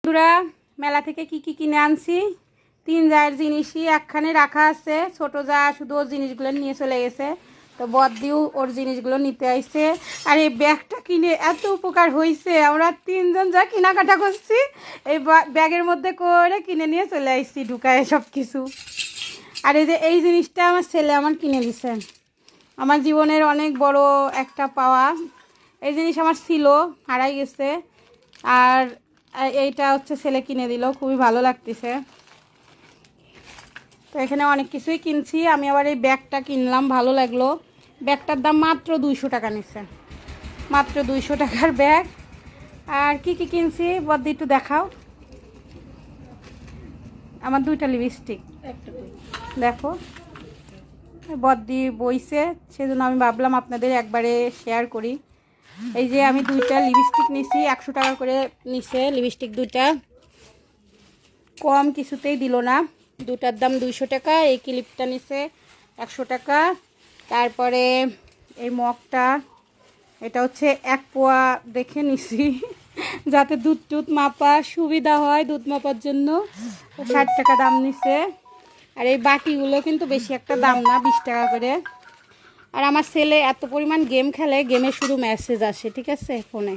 বন্ধুরা, মেলা থেকে কি কি কিনে আনছি, 3 জায়ের জিনিসই একখানে রাখা আছে। ছোট যা শুধু ওর জিনিসগুলো নিয়ে চলে গেছে, তো বদ্দিও ওর জিনিসগুলো নিতে আইছে। আর এই ব্যাগটা কিনে এত উপকার হয়েছে, আমরা 3 জন যা কেনাকাটা করছি এই ব্যাগের মধ্যে করে কিনে নিয়ে চলে আসছি ঢুকায় সব কিছু। আর এই যে এই জিনিসটা আমার ছেলে আমার কিনে দিছে, আমার জীবনের অনেক বড় একটা পাওয়া। এই জিনিস আমার ছিল, হারাই গেছে, আর এইটা হচ্ছে ছেলে কিনে দিল, খুবই ভালো লাগতেছে। তো এখানে অনেক কিছুই কিনছি, আমি আবার এই ব্যাগটা কিনলাম, ভালো লাগলো। ব্যাগটার দাম মাত্র 200 টাকা নিচ্ছে, মাত্র 200 টাকার ব্যাগ। আর কি কি কিনছি বদ্দি একটু দেখাও। আমার 2টা লিপস্টিক দেখো, বদ্দি বইছে, সেজন্য আমি ভাবলাম আপনাদের একবারে শেয়ার করি। এই যে আমি 2টা লিপস্টিক নিছি, 100 টাকা করে নিছে লিপস্টিক 2টা, কম কিছুতেই দিল না। 2টার দাম 200 টাকা। এই ক্লিপটা নিছে 100 টাকা। তারপরে এই মগটা, এটা হচ্ছে 1 পোয়া দেখে নিছি যাতে দুধ টুধ মাপা সুবিধা হয়, দুধ মাপার জন্য 60 টাকা দাম নিছে। আর এই বাটিগুলো কিন্তু বেশি একটা দাম না, 20 টাকা করে। আর আমার ছেলে এত পরিমাণ গেম খেলে, গেমে শুধু মেসেজ আসে, ঠিক আছে, ফোনে।